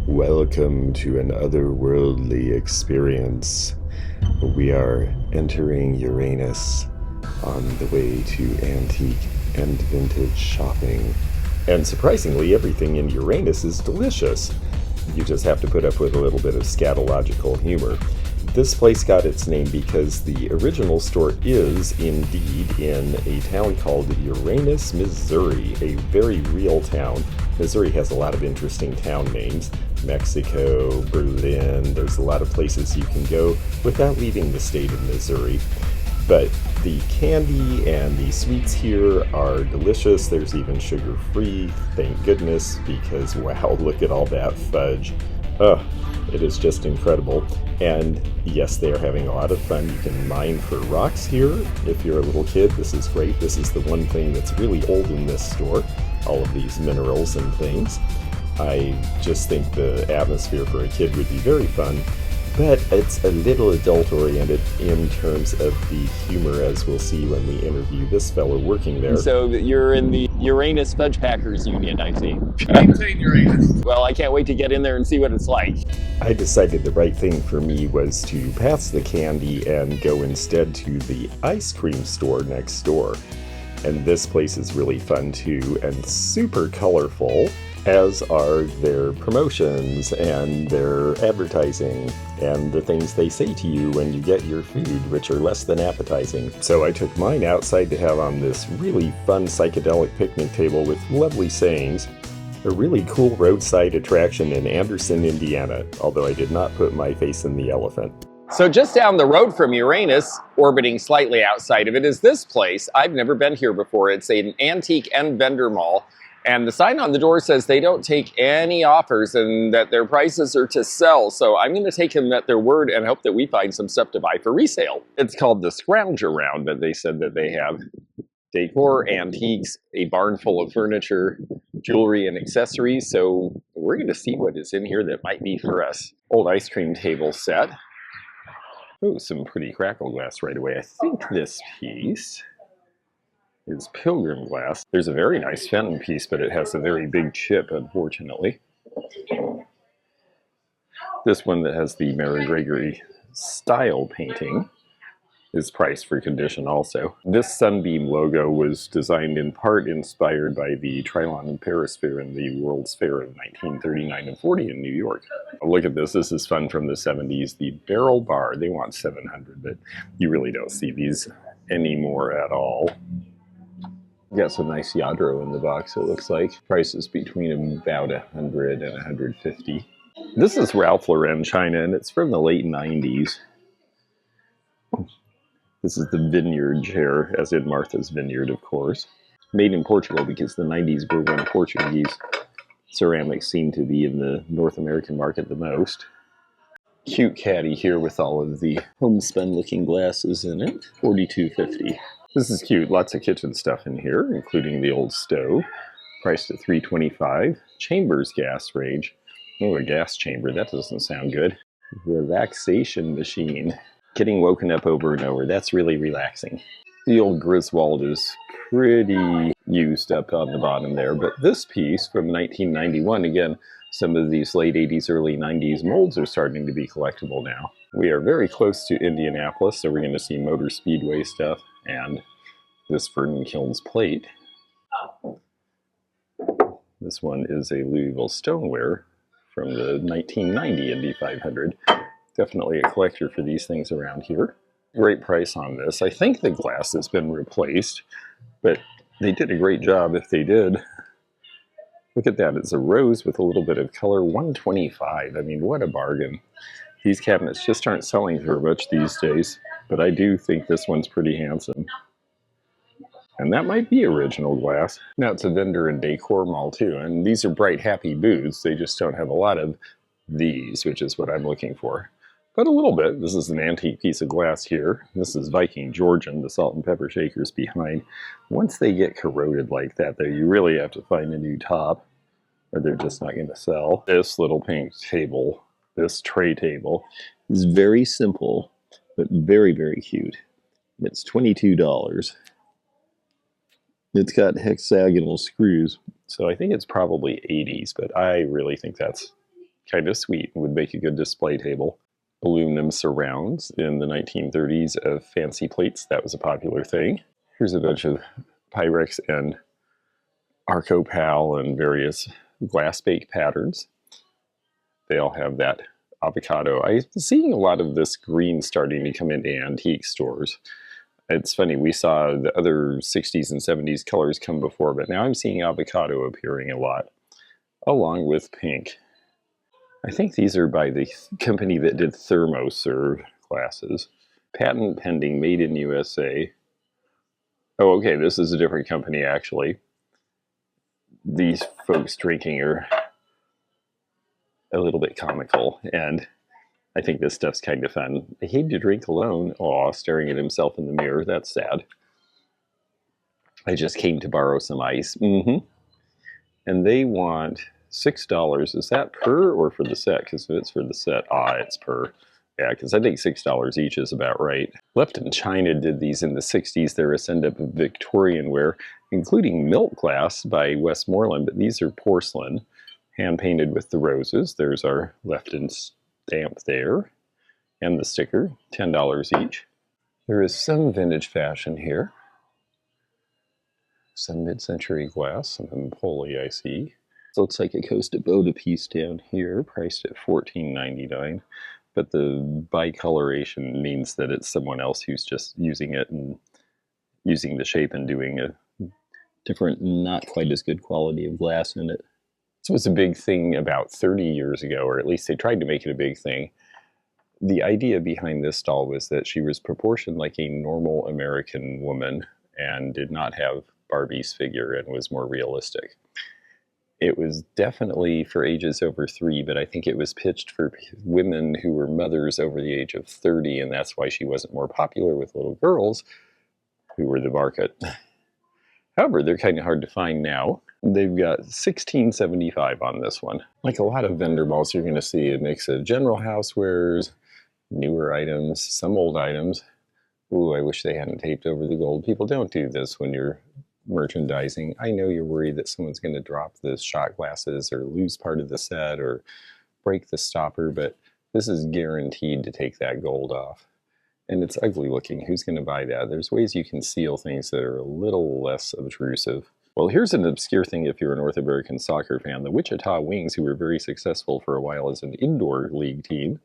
Welcome to an otherworldly experience. We are entering Uranus on the way to antique and vintage shopping. And surprisingly, everything in Uranus is delicious. You just have to put up with a little bit of scatological humor. This place got its name because the original store is indeed in a town called Uranus, Missouri, a very real town. Missouri has a lot of interesting town names. Mexico, Berlin, there's a lot of places you can go without leaving the state of Missouri. But the candy and the sweets here are delicious. There's even sugar-free, thank goodness, because wow, look at all that fudge. It is just incredible. And yes, they are having a lot of fun. You can mine for rocks here. If you're a little kid, this is great. This is the one thing that's really old in this store, all of these minerals and things. I just think the atmosphere for a kid would be very fun, but it's a little adult-oriented in terms of the humor, as we'll see when we interview this fellow working there. So you're in the Uranus Fudge Packers Union, I see. Maintain Uranus. Well, I can't wait to get in there and see what it's like. I decided the right thing for me was to pass the candy and go instead to the ice cream store next door. And this place is really fun too, and super colorful, as are their promotions and their advertising and the things they say to you when you get your food, which are less than appetizing. So I took mine outside to have on this really fun psychedelic picnic table with lovely sayings. A really cool roadside attraction in Anderson, Indiana, although I did not put my face in the elephant. So just down the road from Uranus, orbiting slightly outside of it, is this place. I've never been here before. It's an antique and vendor mall. And the sign on the door says they don't take any offers and that their prices are to sell. So I'm going to take them at their word and hope that we find some stuff to buy for resale. It's called the Scrounge Around, but they said that they have decor, antiques, a barn full of furniture, jewelry, and accessories. So we're going to see what is in here that might be for us. Old ice cream table set. Oh, some pretty crackle glass right away. I think this piece is pilgrim glass. There's a very nice fountain piece, but it has a very big chip, unfortunately. This one that has the Mary Gregory style painting is priced for condition also. This sunbeam logo was designed in part inspired by the Trilon and Paris Fair and the World's Fair of 1939 and 40 in New York. Look at this. This is fun from the 70s. The barrel bar, they want 700, but you really don't see these anymore at all. Got some nice Yadro in the box, it looks like. Prices between about 100 and 150. This is Ralph Lauren China, and it's from the late 90s. This is the vineyard chair, as in Martha's Vineyard, of course. Made in Portugal because the 90s were when Portuguese ceramics seemed to be in the North American market the most. Cute caddy here with all of the homespun-looking glasses in it. $42.50. This is cute. Lots of kitchen stuff in here, including the old stove. Priced at $3.25. Chambers gas range. Oh, a gas chamber. That doesn't sound good. Relaxation machine. Getting woken up over and over. That's really relaxing. The old Griswold is pretty used up on the bottom there, but this piece from 1991, again, some of these late 80s, early 90s molds are starting to be collectible now. We are very close to Indianapolis, so we're going to see Motor Speedway stuff and this Vernon Kilns plate. This one is a Louisville stoneware from the 1990 Indy 500. Definitely a collector for these things around here. Great price on this. I think the glass has been replaced, but they did a great job if they did. Look at that. It's a rose with a little bit of color. $125. I mean, what a bargain. These cabinets just aren't selling for much these days, but I do think this one's pretty handsome. And that might be original glass. Now it's a vendor and decor mall too, and these are bright, happy booths. They just don't have a lot of these, which is what I'm looking for. But a little bit. This is an antique piece of glass here. This is Viking Georgian, the salt and pepper shakers behind. Once they get corroded like that, though, you really have to find a new top, or they're just not going to sell. This little pink table, this tray table, is very simple, but very, very cute. It's $22. It's got hexagonal screws, so I think it's probably 80s, but I really think that's kind of sweet and would make a good display table. Aluminum surrounds in the 1930s of fancy plates. That was a popular thing. Here's a bunch of Pyrex and Arcopal and various glass bake patterns. They all have that avocado. I'm seeing a lot of this green starting to come into antique stores. It's funny, we saw the other 60s and 70s colors come before, but now I'm seeing avocado appearing a lot, along with pink. I think these are by the company that did thermoserve glasses. Patent pending, made in USA. Oh, okay, this is a different company, actually. These folks drinking are a little bit comical, and I think this stuff's kind of fun. I hate to drink alone. Aw, staring at himself in the mirror. That's sad. I just came to borrow some ice. And they want $6. Is that per or for the set? Because if it's for the set, it's per. Yeah, because I think $6 each is about right. Left in China did these in the 60s. They're a send-up of Victorian ware, including milk glass by Westmoreland, but these are porcelain, hand-painted with the roses. There's our Lefton stamp there, and the sticker, $10 each. There is some vintage fashion here. Some mid-century glass, some Empoli I see. This looks like a Costa Boda piece down here, priced at $14.99. But the bicoloration means that it's someone else who's just using it and using the shape and doing a different, not quite as good quality of glass in it. This was a big thing about 30 years ago, or at least they tried to make it a big thing. The idea behind this doll was that she was proportioned like a normal American woman and did not have Barbie's figure and was more realistic. It was definitely for ages over 3, but I think it was pitched for women who were mothers over the age of 30, and that's why she wasn't more popular with little girls who were the market. However, they're kind of hard to find now. They've got $16.75 on this one. Like a lot of vendor malls, you're going to see a mix of general housewares, newer items, some old items. Ooh, I wish they hadn't taped over the gold. People don't do this when you're merchandising. I know you're worried that someone's going to drop the shot glasses or lose part of the set or break the stopper, but this is guaranteed to take that gold off. And it's ugly looking. Who's going to buy that? There's ways you can seal things that are a little less obtrusive. Well, here's an obscure thing if you're a North American soccer fan. The Wichita Wings, who were very successful for a while as an indoor league team,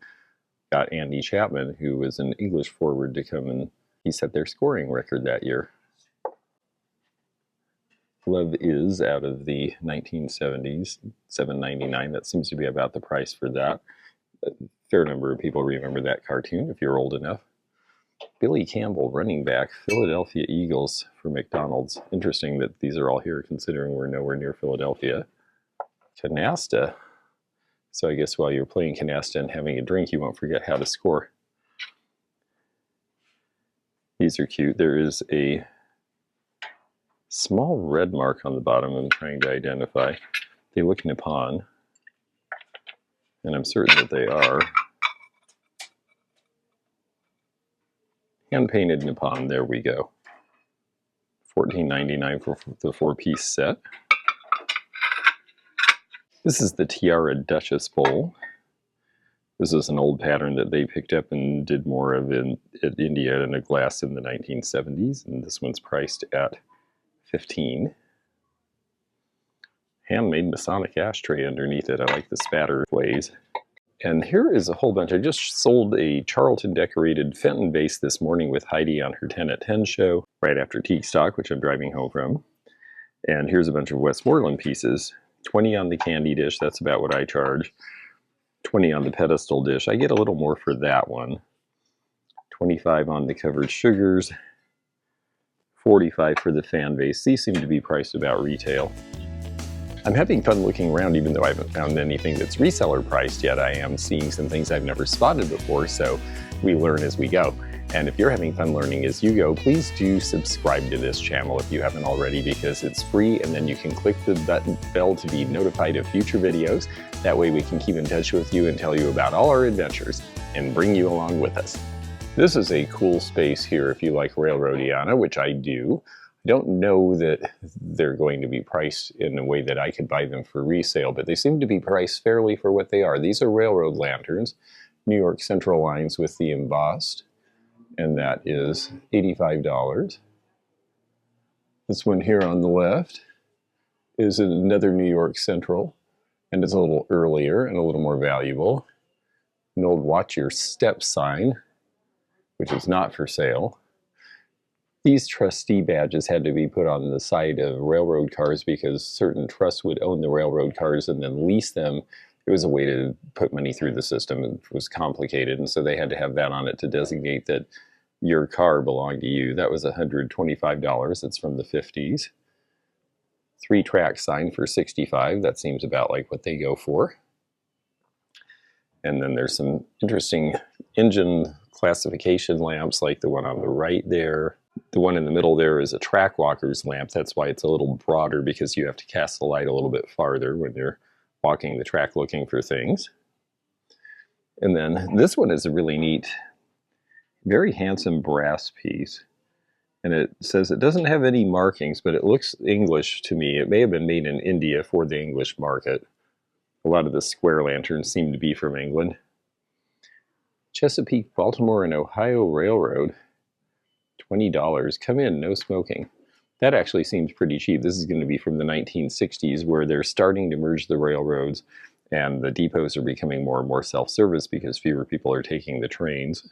got Andy Chapman, who was an English forward, to come and he set their scoring record that year. Love Is out of the 1970s, $7.99. That seems to be about the price for that. A fair number of people remember that cartoon if you're old enough. Billy Campbell, running back, Philadelphia Eagles for McDonald's. Interesting that these are all here considering we're nowhere near Philadelphia. Canasta. So I guess while you're playing canasta and having a drink, you won't forget how to score. These are cute. There is a small red mark on the bottom I'm trying to identify. They look Nippon, and I'm certain that they are. Hand-painted Nippon, there we go. $14.99 for the 4-piece set. This is the Tiara Duchess bowl. This is an old pattern that they picked up and did more of in India in a glass in the 1970s, and this one's priced at $15. Handmade Masonic ashtray underneath it. I like the spatter glaze. And here is a whole bunch. I just sold a Charlton decorated Fenton vase this morning with Heidi on her 10 at 10 show, right after Teak Stock, which I'm driving home from. And here's a bunch of Westmoreland pieces. 20 on the candy dish, that's about what I charge. 20 on the pedestal dish. I get a little more for that one. 25 on the covered sugars. 45 for the fan vase. These seem to be priced about retail. I'm having fun looking around even though I haven't found anything that's reseller priced yet. I am seeing some things I've never spotted before, so we learn as we go. And if you're having fun learning as you go, please do subscribe to this channel if you haven't already, because it's free, and then you can click the bell to be notified of future videos. That way we can keep in touch with you and tell you about all our adventures and bring you along with us. This is a cool space here if you like railroadiana, which I do. I don't know that they're going to be priced in a way that I could buy them for resale, but they seem to be priced fairly for what they are. These are railroad lanterns, New York Central lines with the embossed, and that is $85. This one here on the left is another New York Central, and it's a little earlier and a little more valuable. An old watch your step sign, which is not for sale. These trustee badges had to be put on the side of railroad cars because certain trusts would own the railroad cars and then lease them. It was a way to put money through the system. It was complicated, and so they had to have that on it to designate that your car belonged to you. That was $125. It's from the 50s. 3-track sign for $65. That seems about like what they go for. And then there's some interesting engine classification lamps like the one on the right there. The one in the middle there is a track walker's lamp. That's why it's a little broader, because you have to cast the light a little bit farther when you're walking the track looking for things. And then this one is a really neat, very handsome brass piece. And it says it doesn't have any markings, but it looks English to me. It may have been made in India for the English market. A lot of the square lanterns seem to be from England. Chesapeake, Baltimore, and Ohio Railroad, $20. Come in, no smoking. That actually seems pretty cheap. This is going to be from the 1960s, where they're starting to merge the railroads, and the depots are becoming more and more self-service because fewer people are taking the trains.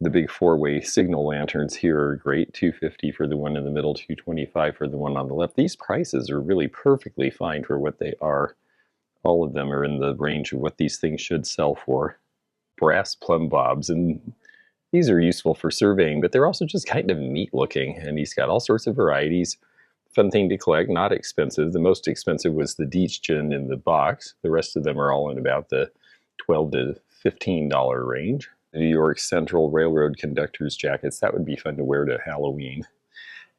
The big 4-way signal lanterns here are great. $250 for the one in the middle, $225 for the one on the left. These prices are really perfectly fine for what they are. All of them are in the range of what these things should sell for. Brass plumb bobs, and these are useful for surveying, but they're also just kind of neat looking, and he's got all sorts of varieties. Fun thing to collect, not expensive. The most expensive was the Dietschen in the box. The rest of them are all in about the $12 to $15 range. New York Central Railroad conductors jackets, that would be fun to wear to Halloween.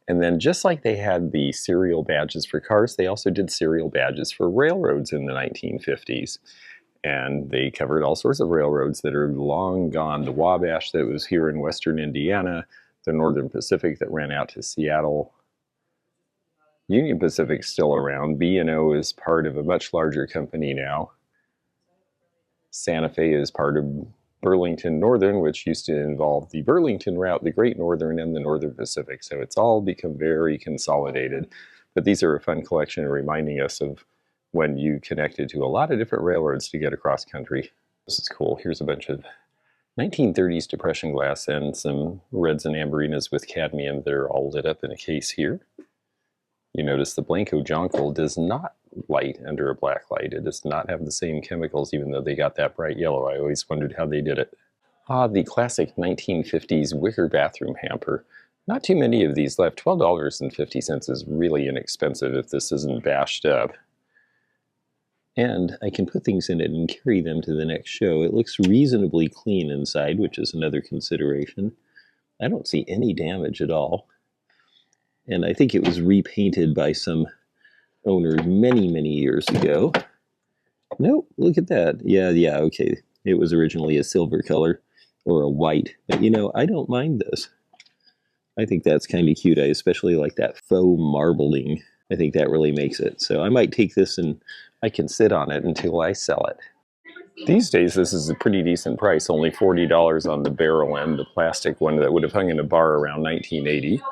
And then just like they had the serial badges for cars, they also did serial badges for railroads in the 1950s. And they covered all sorts of railroads that are long gone. The Wabash that was here in western Indiana, the Northern Pacific that ran out to Seattle. Union Pacific's still around. B&O is part of a much larger company now. Santa Fe is part of Burlington Northern, which used to involve the Burlington route, the Great Northern, and the Northern Pacific. So it's all become very consolidated. But these are a fun collection reminding us of when you connected to a lot of different railroads to get across country. This is cool. Here's a bunch of 1930s depression glass and some reds and amberinas with cadmium that are all lit up in a case here. You notice the Blanco jonquil does not light under a black light. It does not have the same chemicals, even though they got that bright yellow. I always wondered how they did it. The classic 1950s wicker bathroom hamper. Not too many of these left. $12.50 is really inexpensive if this isn't bashed up. And I can put things in it and carry them to the next show. It looks reasonably clean inside, which is another consideration. I don't see any damage at all. And I think it was repainted by some owner many, many years ago. Nope, look at that. Yeah, okay. It was originally a silver color or a white. But you know, I don't mind this. I think that's kind of cute. I especially like that faux marbling. I think that really makes it. So I might take this and I can sit on it until I sell it. These days, this is a pretty decent price. Only $40 on the barrel end, the plastic one that would have hung in a bar around 1980.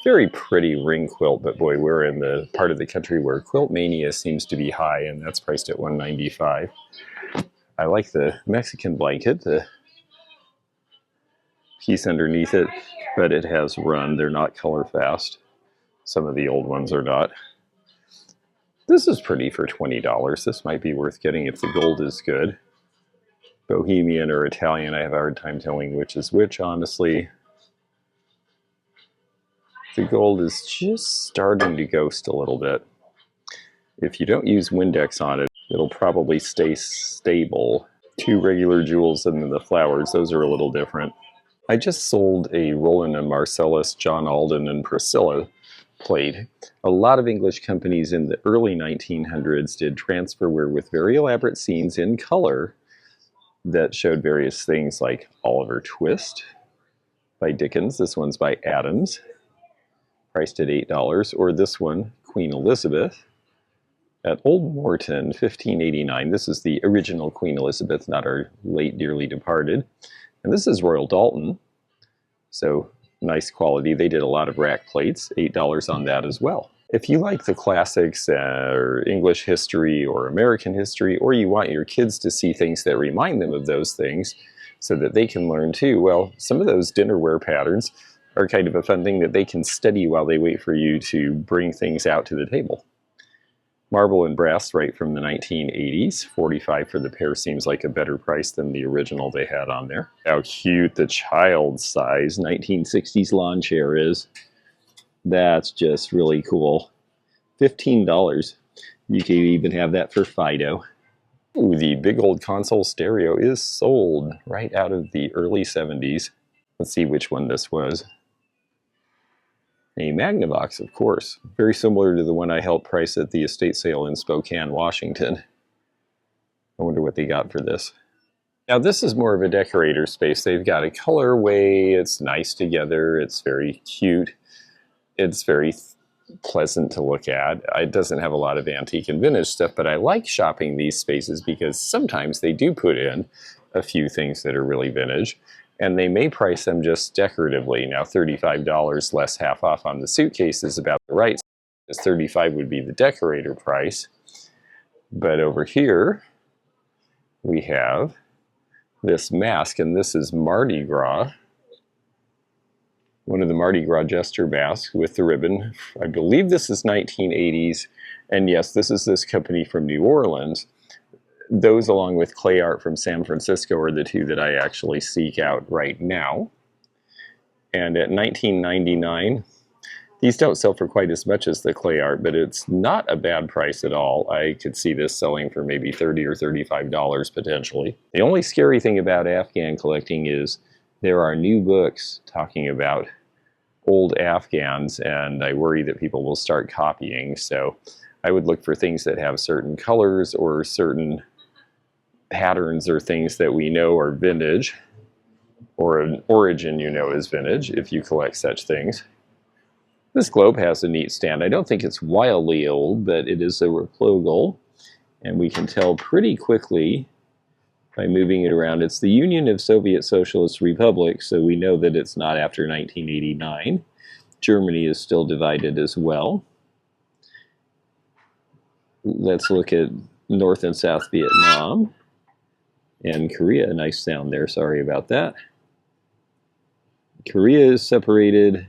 Very pretty ring quilt, but boy, we're in the part of the country where quilt mania seems to be high, and that's priced at $195. I like the Mexican blanket, the piece underneath it, but it has run. They're not color fast. Some of the old ones are not. This is pretty for $20. This might be worth getting if the gold is good. Bohemian or Italian, I have a hard time telling which is which, honestly. The gold is just starting to ghost a little bit. If you don't use Windex on it, it'll probably stay stable. 2 regular jewels and then the flowers, those are a little different. I just sold a Roland and Marcellus, John Alden and Priscilla plate. A lot of English companies in the early 1900s did transferware with very elaborate scenes in color that showed various things like Oliver Twist by Dickens. This one's by Adams, priced at $8. Or this one, Queen Elizabeth, at Old Morton, 1589. This is the original Queen Elizabeth, not our late dearly departed. And this is Royal Dalton, so nice quality. They did a lot of rack plates, $8 on that as well. If you like the classics or English history or American history, or you want your kids to see things that remind them of those things so that they can learn too, well, some of those dinnerware patterns are kind of a fun thing that they can study while they wait for you to bring things out to the table. Marble and brass right from the 1980s. $45 for the pair seems like a better price than the original they had on there. How cute the child size 1960s lawn chair is. That's just really cool. $15. You can even have that for Fido. Ooh, the big old console stereo is sold right out of the early 70s. Let's see which one this was. A Magnavox, of course. Very similar to the one I helped price at the estate sale in Spokane, Washington. I wonder what they got for this. Now this is more of a decorator space. They've got a colorway, it's nice together, it's very cute. It's very pleasant to look at. It doesn't have a lot of antique and vintage stuff, but I like shopping these spaces because sometimes they do put in a few things that are really vintage, and they may price them just decoratively. Now $35 less half off on the suitcase is about the right, because $35 would be the decorator price. But over here we have this mask, and this is Mardi Gras. One of the Mardi Gras jester masks with the ribbon. I believe this is 1980s, and yes, this is this company from New Orleans. Those, along with clay art from San Francisco, are the two that I actually seek out right now. And at $19.99, these don't sell for quite as much as the clay art, but it's not a bad price at all. I could see this selling for maybe $30 or $35 potentially. The only scary thing about Afghan collecting is there are new books talking about old Afghans, and I worry that people will start copying. So I would look for things that have certain colors or certain patterns or things that we know are vintage, or an origin you know is vintage if you collect such things. This globe has a neat stand. I don't think it's wildly old, but it is a replogal, and we can tell pretty quickly by moving it around. It's the Union of Soviet Socialist Republics, so we know that it's not after 1989. Germany is still divided as well. Let's look at North and South Vietnam and Korea. Nice sound there, sorry about that. Korea is separated,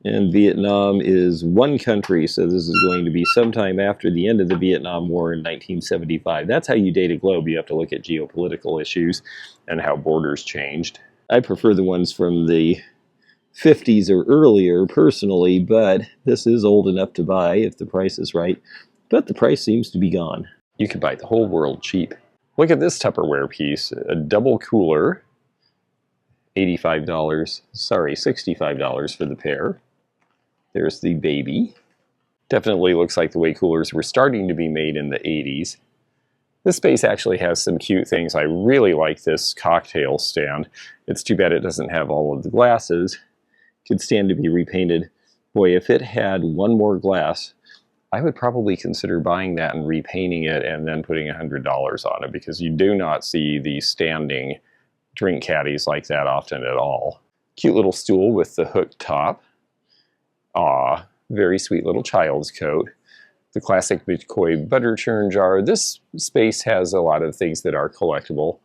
and Vietnam is one country, so this is going to be sometime after the end of the Vietnam War in 1975. That's how you date a globe. You have to look at geopolitical issues and how borders changed. I prefer the ones from the 50s or earlier, personally, but this is old enough to buy if the price is right. But the price seems to be gone. You could buy the whole world cheap. Look at this Tupperware piece, a double cooler, $65 for the pair. There's the baby. Definitely looks like the way coolers were starting to be made in the 80s. This space actually has some cute things. I really like this cocktail stand. It's too bad it doesn't have all of the glasses. Could stand to be repainted. Boy, if it had one more glass, I would probably consider buying that and repainting it and then putting $100 on it, because you do not see the standing drink caddies like that often at all. Cute little stool with the hooked top. Aw, very sweet little child's coat. The classic McCoy butter churn jar. This space has a lot of things that are collectible.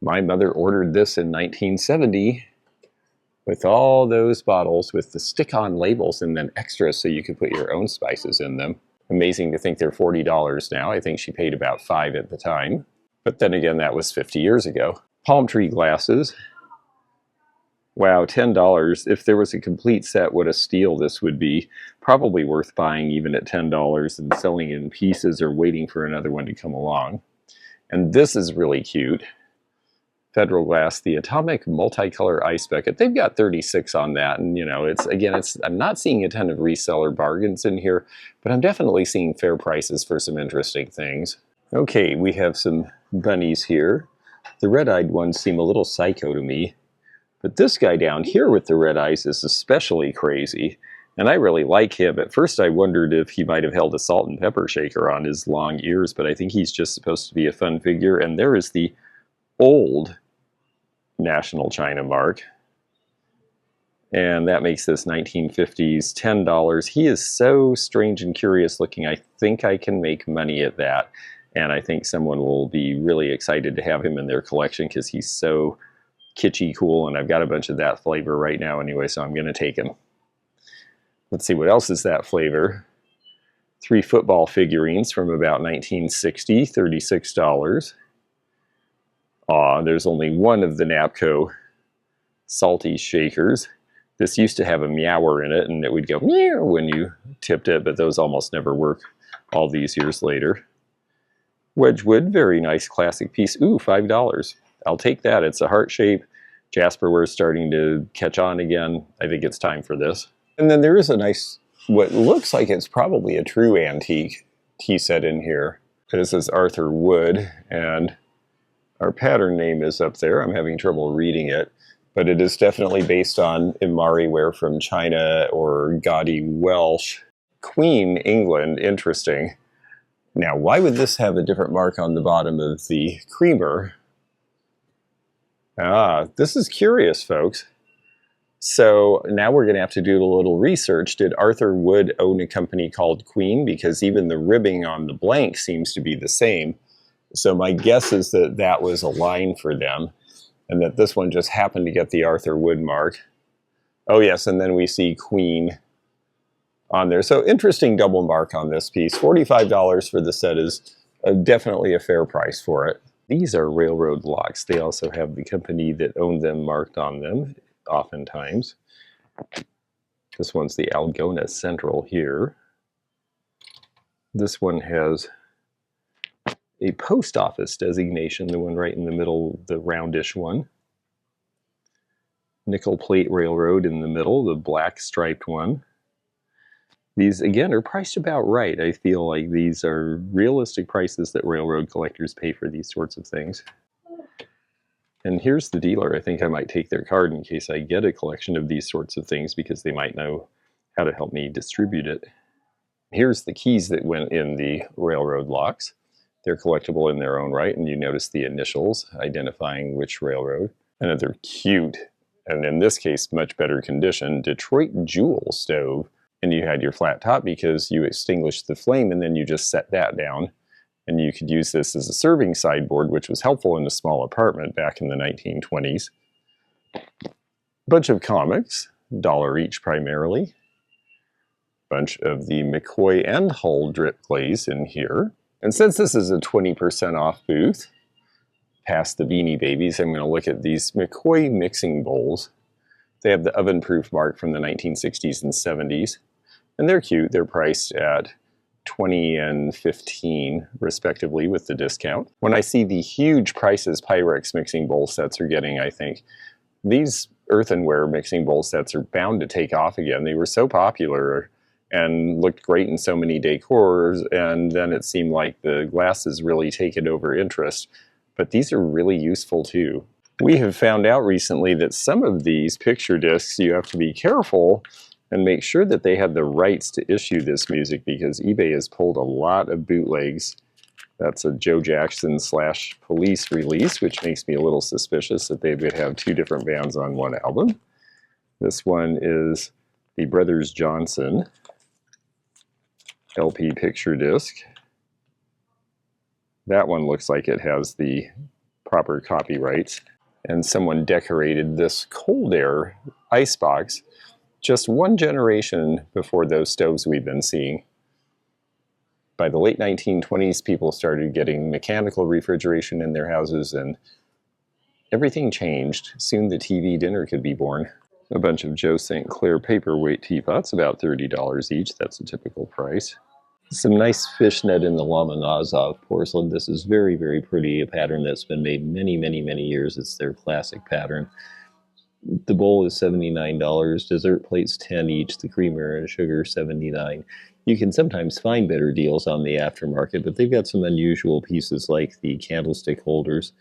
My mother ordered this in 1970 with all those bottles with the stick-on labels and then extras so you could put your own spices in them. Amazing to think they're $40 now. I think she paid about $5 at the time. But then again, that was 50 years ago. Palm tree glasses. Wow, $10. If there was a complete set, what a steal this would be. Probably worth buying even at $10 and selling in pieces or waiting for another one to come along. And this is really cute. Federal Glass, the Atomic Multicolor Ice Bucket. They've got 36 on that, and you know, I'm not seeing a ton of reseller bargains in here, but I'm definitely seeing fair prices for some interesting things. Okay, we have some bunnies here. The red-eyed ones seem a little psycho to me. But this guy down here with the red eyes is especially crazy. And I really like him. At first I wondered if he might have held a salt and pepper shaker on his long ears, but I think he's just supposed to be a fun figure. And there is the old National China mark. And that makes this 1950s $10. He is so strange and curious looking. I think I can make money at that. And I think someone will be really excited to have him in their collection because he's so kitschy cool. And I've got a bunch of that flavor right now anyway, so I'm going to take him. Let's see, what else is that flavor? 3 football figurines from about 1960, $36. Aw, there's only one of the Napco salty shakers. This used to have a meower in it, and it would go meow when you tipped it, but those almost never work all these years later. Wedgwood, very nice classic piece. Ooh, $5. I'll take that. It's a heart shape. Jasperware's starting to catch on again. I think it's time for this. And then there is a nice, what looks like it's probably a true antique tea set in here. This is Arthur Wood, and our pattern name is up there. I'm having trouble reading it. But it is definitely based on Imari ware from China or gaudy Welsh. Queen, England, interesting. Now, why would this have a different mark on the bottom of the creamer? Ah, this is curious, folks. So now we're going to have to do a little research. Did Arthur Wood own a company called Queen? Because even the ribbing on the blank seems to be the same. So my guess is that that was a line for them, and that this one just happened to get the Arthur Wood mark. Oh yes, and then we see Queen on there. So interesting double mark on this piece. $45 for the set is definitely a fair price for it. These are railroad locks. They also have the company that owned them marked on them, oftentimes. This one's the Algona Central here. This one has a post office designation, the one right in the middle, the roundish one. Nickel Plate Railroad in the middle, the black striped one. These, again, are priced about right. I feel like these are realistic prices that railroad collectors pay for these sorts of things. And here's the dealer. I think I might take their card in case I get a collection of these sorts of things because they might know how to help me distribute it. Here's the keys that went in the railroad locks. They're collectible in their own right, and you notice the initials identifying which railroad. And they're cute, and in this case, much better condition, Detroit Jewel stove. And you had your flat top because you extinguished the flame and then you just set that down. And you could use this as a serving sideboard, which was helpful in a small apartment back in the 1920s. Bunch of comics, $1 each primarily. Bunch of the McCoy and Hull drip glaze in here. And since this is a 20% off booth, past the Beanie Babies, I'm going to look at these McCoy mixing bowls. They have the oven-proof mark from the 1960s and 70s. And they're cute. They're priced at $20 and $15, respectively, with the discount. When I see the huge prices Pyrex mixing bowl sets are getting, I think these earthenware mixing bowl sets are bound to take off again. They were so popular and looked great in so many decors, and then it seemed like the glass has really taken over interest. But these are really useful too. We have found out recently that some of these picture discs, you have to be careful and make sure that they have the rights to issue this music because eBay has pulled a lot of bootlegs. That's a Joe Jackson / Police release, which makes me a little suspicious that they would have 2 different bands on one album. This one is the Brothers Johnson LP picture disc. That one looks like it has the proper copyrights. And someone decorated this cold air icebox just 1 generation before those stoves we've been seeing. By the late 1920s, people started getting mechanical refrigeration in their houses and everything changed. Soon the TV dinner could be born. A bunch of Joe St. Clair paperweight teapots, about $30 each. That's a typical price. Some nice fishnet in the Lomonosov porcelain. This is very, very pretty. A pattern that's been made many, many, many years. It's their classic pattern. The bowl is $79. Dessert plates 10 each. The creamer and sugar 79. You can sometimes find better deals on the aftermarket, but they've got some unusual pieces like the candlestick holders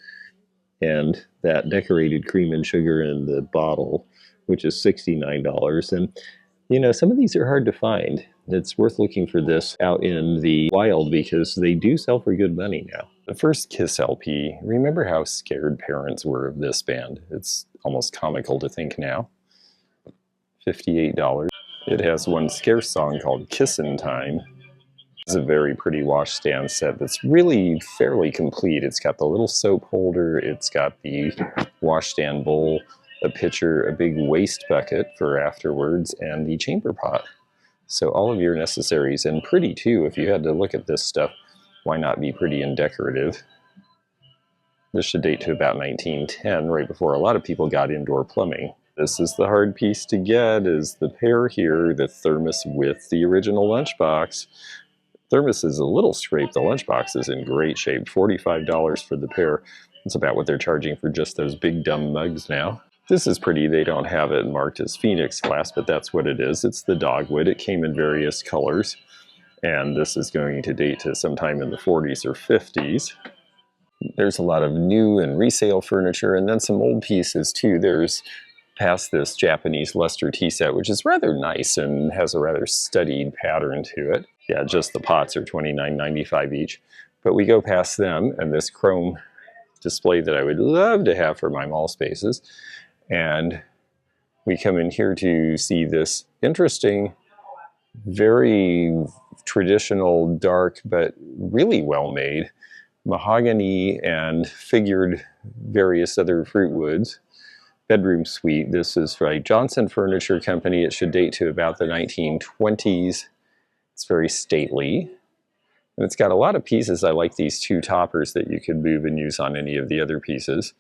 and that decorated cream and sugar in the bottle, which is $69. And some of these are hard to find. It's worth looking for this out in the wild because they do sell for good money now. The first Kiss LP, remember how scared parents were of this band? It's almost comical to think now. $58. It has one scarce song called Kissin' Time. It's a very pretty washstand set that's really fairly complete. It's got the little soap holder, it's got the washstand bowl, a pitcher, a big waste bucket for afterwards, and the chamber pot. So all of your necessaries, and pretty too. If you had to look at this stuff, why not be pretty and decorative? This should date to about 1910, right before a lot of people got indoor plumbing. This is the hard piece to get, is the pair here, the thermos with the original lunchbox. Thermos is a little scraped, the lunchbox is in great shape. $45 for the pair. That's about what they're charging for just those big dumb mugs now. This is pretty. They don't have it marked as Phoenix glass, but that's what it is. It's the dogwood. It came in various colors, and this is going to date to sometime in the 40s or 50s. There's a lot of new and resale furniture, and then some old pieces too. There's past this Japanese luster tea set, which is rather nice and has a rather studied pattern to it. Yeah, just the pots are $29.95 each. But we go past them and this chrome display that I would love to have for my mall spaces. And we come in here to see this interesting, very traditional, dark, but really well made mahogany and figured various other fruit woods bedroom suite. This is by Johnson Furniture Company. It should date to about the 1920s. It's very stately. And it's got a lot of pieces. I like these two toppers that you could move and use on any of the other pieces.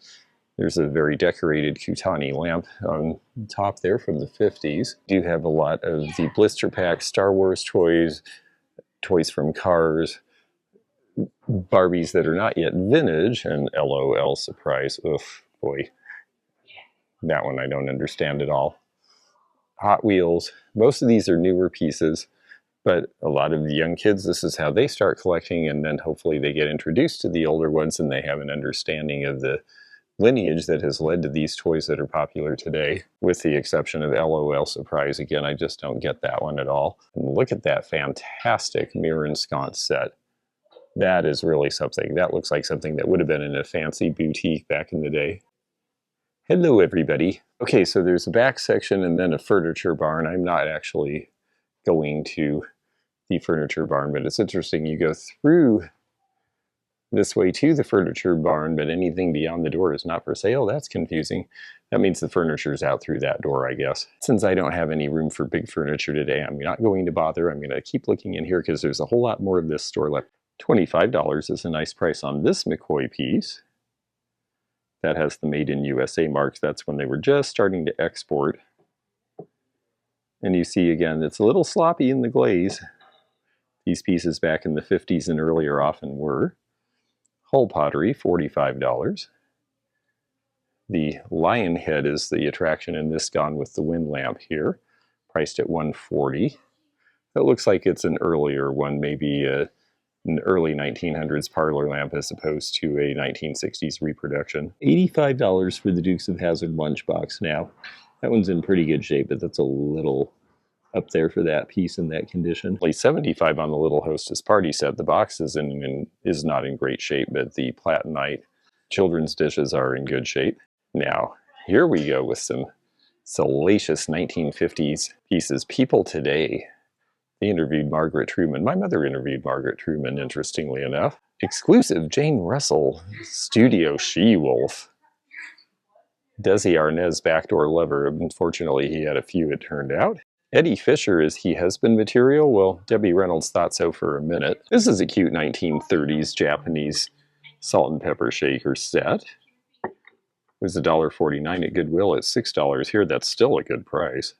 There's a very decorated Kutani lamp on top there from the 50s. You do have a lot of the blister pack Star Wars toys, toys from Cars, Barbies that are not yet vintage, and LOL surprise. Oof, boy. That one I don't understand at all. Hot Wheels. Most of these are newer pieces, but a lot of the young kids, this is how they start collecting, and then hopefully they get introduced to the older ones and they have an understanding of the lineage that has led to these toys that are popular today, with the exception of LOL Surprise. Again, I just don't get that one at all. And look at that fantastic mirror and sconce set. That is really something. That looks like something that would have been in a fancy boutique back in the day. Hello, everybody. Okay, so there's a back section and then a furniture barn. I'm not actually going to the furniture barn, but it's interesting. You go through this way to the furniture barn, but anything beyond the door is not for sale. That's confusing. That means the furniture's out through that door, I guess. Since I don't have any room for big furniture today, I'm not going to bother. I'm going to keep looking in here because there's a whole lot more of this store left. $25 is a nice price on this McCoy piece. That has the Made in USA marks. That's when they were just starting to export. And you see again, it's a little sloppy in the glaze. These pieces back in the 50s and earlier often were. Hull pottery, $45. The lion head is the attraction in this Gone with the Wind lamp here, priced at $140. That looks like it's an earlier one, maybe an early 1900s parlor lamp as opposed to a 1960s reproduction. $85 for the Dukes of Hazzard lunchbox now. That one's in pretty good shape, but that's a little up there for that piece in that condition. $75 on the Little Hostess party set. The box is not in great shape, but the Platonite children's dishes are in good shape. Now, here we go with some salacious 1950s pieces. People today, they interviewed Margaret Truman. My mother interviewed Margaret Truman, interestingly enough. Exclusive Jane Russell Studio She-Wolf. Desi Arnaz backdoor lover. Unfortunately, he had a few, it turned out. Eddie Fisher, is he husband material? Well, Debbie Reynolds thought so for a minute. This is a cute 1930s Japanese salt and pepper shaker set. It was $1.49 at Goodwill. At $6 here. That's still a good price.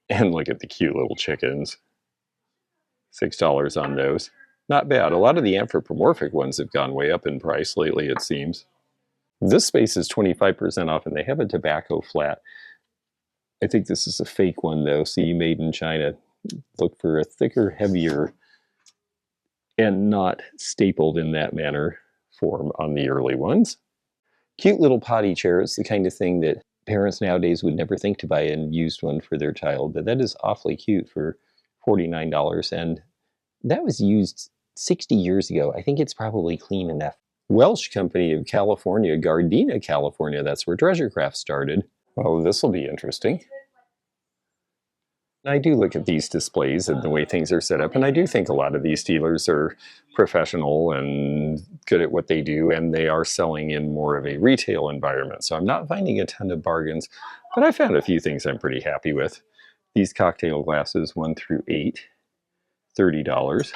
And look at the cute little chickens. $6 on those. Not bad. A lot of the anthropomorphic ones have gone way up in price lately, it seems. This space is 25% off, and they have a tobacco flat. I think this is a fake one though. See, made in China. Look for a thicker, heavier, and not stapled in that manner form on the early ones. Cute little potty chair. It's the kind of thing that parents nowadays would never think to buy a used one for their child, but that is awfully cute for $49, and that was used 60 years ago. I think it's probably clean enough. Welsh company of California, Gardena, California, that's where Treasure Craft started. Oh, this will be interesting. I do look at these displays and the way things are set up, and I do think a lot of these dealers are professional and good at what they do, and they are selling in more of a retail environment. So I'm not finding a ton of bargains, but I found a few things I'm pretty happy with. These cocktail glasses, 1 through 8, $30.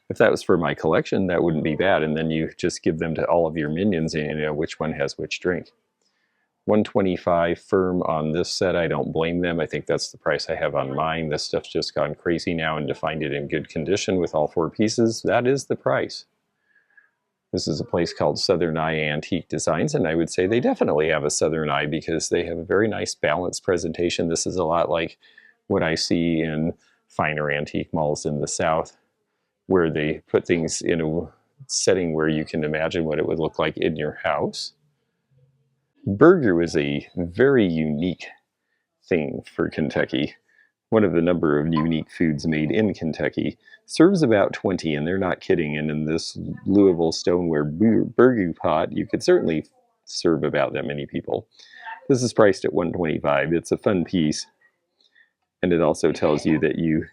If that was for my collection, that wouldn't be bad, and then you just give them to all of your minions and you know which one has which drink. $125 firm on this set. I don't blame them. I think that's the price I have on mine. This stuff's just gone crazy now, and to find it in good condition with all 4 pieces, that is the price. This is a place called Southern Eye Antique Designs, and I would say they definitely have a Southern Eye because they have a very nice balanced presentation. This is a lot like what I see in finer antique malls in the South, where they put things in a setting where you can imagine what it would look like in your house. Burger is a very unique thing for Kentucky. One of the number of unique foods made in Kentucky. Serves about 20, and they're not kidding. And in this Louisville stoneware burger pot, you could certainly serve about that many people. This is priced at $125. It's a fun piece, and it also tells you that you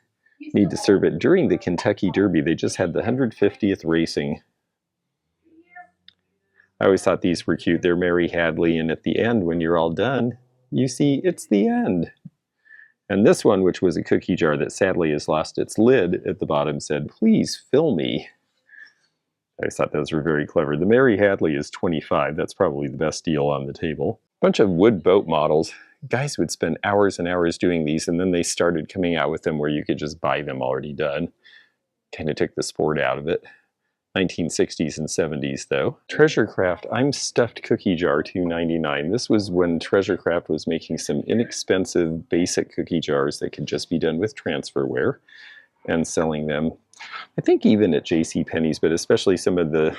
need to serve it during the Kentucky Derby. They just had the 150th racing. I always thought these were cute. They're Mary Hadley, and at the end, when you're all done, you see it's the end. And this one, which was a cookie jar that sadly has lost its lid at the bottom, said, "Please fill me." I always thought those were very clever. The Mary Hadley is $25. That's probably the best deal on the table. Bunch of wood boat models. Guys would spend hours and hours doing these, and then they started coming out with them where you could just buy them already done. Kind of took the sport out of it. 1960s and 70s though. Treasure Craft, I'm Stuffed Cookie Jar, $2.99. This was when Treasure Craft was making some inexpensive basic cookie jars that could just be done with transferware and selling them, I think even at JCPenney's, but especially some of the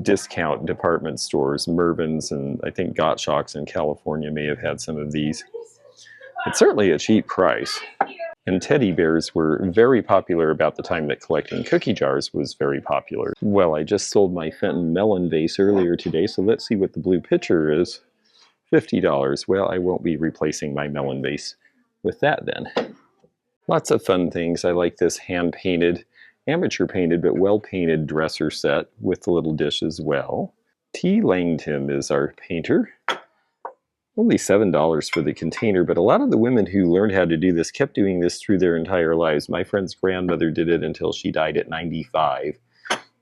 discount department stores, Mervyn's, and I think Gottschalk's in California may have had some of these. It's certainly a cheap price. And teddy bears were very popular about the time that collecting cookie jars was very popular. Well, I just sold my Fenton melon vase earlier today, so let's see what the blue pitcher is. $50. Well, I won't be replacing my melon vase with that then. Lots of fun things. I like this hand-painted, amateur-painted, but well-painted dresser set with the little dish as well. T. Langton is our painter. Only $7 for the container, but a lot of the women who learned how to do this kept doing this through their entire lives. My friend's grandmother did it until she died at 95,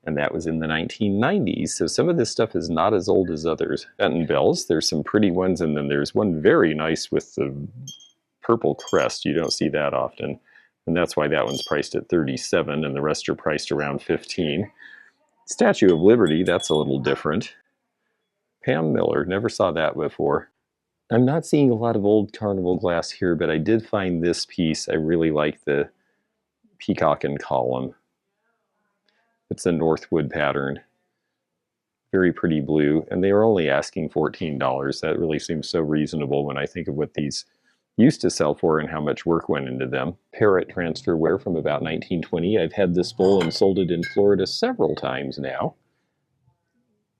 and that was in the 1990s. So some of this stuff is not as old as others. Benton bells, there's some pretty ones, and then there's one very nice with the purple crest. You don't see that often, and that's why that one's priced at $37, and the rest are priced around $15. Statue of Liberty, that's a little different. Pam Miller, never saw that before. I'm not seeing a lot of old carnival glass here, but I did find this piece. I really like the peacock and column. It's a Northwood pattern. Very pretty blue, and they were only asking $14. That really seems so reasonable when I think of what these used to sell for and how much work went into them. Parrot transferware from about 1920. I've had this bowl and sold it in Florida several times now.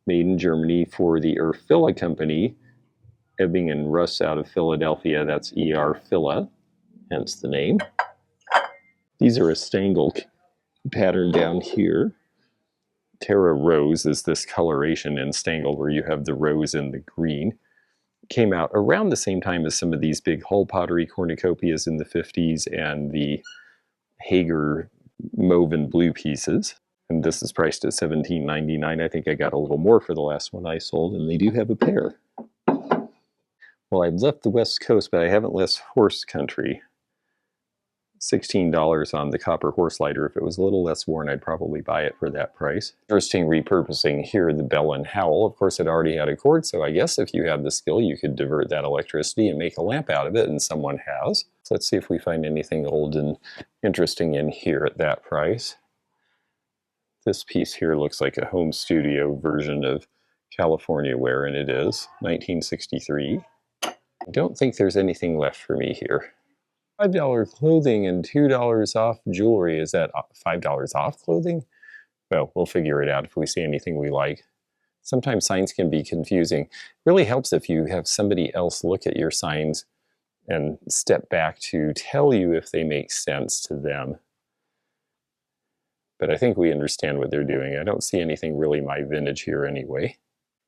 Made in Germany for the Erfila Company. Ebbing and Russ out of Philadelphia, that's E.R. Filla, hence the name. These are a Stengel pattern down here. Terra Rose is this coloration in Stengel where you have the rose and the green. Came out around the same time as some of these big Hull pottery cornucopias in the 50s and the Hager mauve and blue pieces. And this is priced at $17.99. I think I got a little more for the last one I sold, and they do have a pair. Well, I've left the West Coast, but I haven't left horse country. $16 on the copper horse lighter. If it was a little less worn, I'd probably buy it for that price. Interesting repurposing here, the bell and howl. Of course, it already had a cord, so I guess if you had the skill, you could divert that electricity and make a lamp out of it, and someone has. So let's see if we find anything old and interesting in here at that price. This piece here looks like a home studio version of California Ware, and it is 1963. I don't think there's anything left for me here. $5 clothing and $2 off jewelry. Is that $5 off clothing? Well, we'll figure it out if we see anything we like. Sometimes signs can be confusing. It really helps if you have somebody else look at your signs and step back to tell you if they make sense to them. But I think we understand what they're doing. I don't see anything really my vintage here anyway.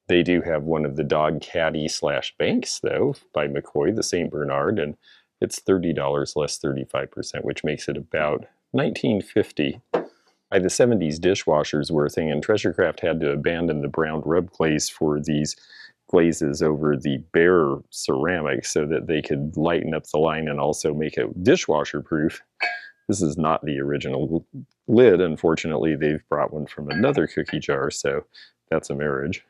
They do have one of the dog caddy / banks, though, by McCoy, the St. Bernard, and it's $30 less 35%, which makes it about $19.50. By the 70s, dishwashers were a thing, and Treasure Craft had to abandon the brown rub glaze for these glazes over the bare ceramic so that they could lighten up the line and also make it dishwasher proof. This is not the original lid. Unfortunately, they've brought one from another cookie jar, so that's a marriage.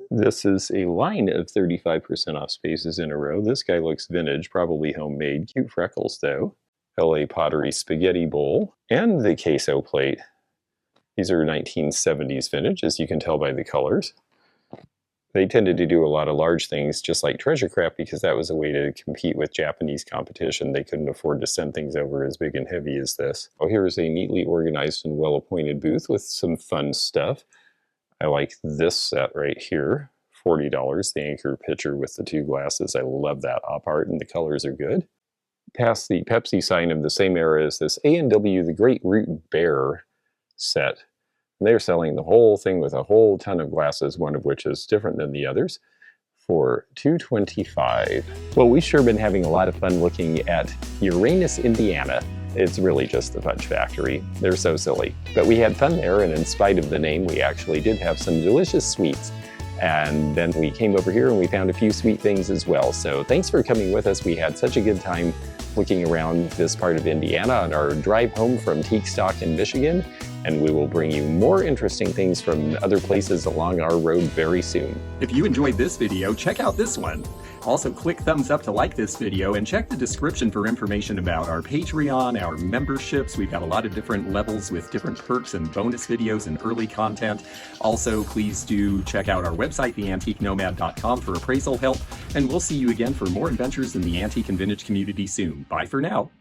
This is a line of 35% off spaces in a row. This guy looks vintage, probably homemade. Cute freckles, though. LA Pottery spaghetti bowl and the queso plate. These are 1970s vintage, as you can tell by the colors. They tended to do a lot of large things, just like Treasure Craft, because that was a way to compete with Japanese competition. They couldn't afford to send things over as big and heavy as this. Oh, here is a neatly organized and well-appointed booth with some fun stuff. I like this set right here, $40, the anchor pitcher with the two glasses. I love that op art, and the colors are good. Past the Pepsi sign of the same era is this A&W, the Great Root Bear set. And they're selling the whole thing with a whole ton of glasses, one of which is different than the others, for $2.25. Well, we've sure been having a lot of fun looking at Uranus, Indiana. It's really just the Fudge Factory. They're so silly. But we had fun there, and in spite of the name, we actually did have some delicious sweets. And then we came over here and we found a few sweet things as well. So thanks for coming with us. We had such a good time looking around this part of Indiana on our drive home from Teakstock in Michigan. And we will bring you more interesting things from other places along our road very soon. If you enjoyed this video, check out this one. Also, click thumbs up to like this video and check the description for information about our Patreon, our memberships. We've got a lot of different levels with different perks and bonus videos and early content. Also, please do check out our website, theantiquenomad.com, for appraisal help. And we'll see you again for more adventures in the antique and vintage community soon. Bye for now.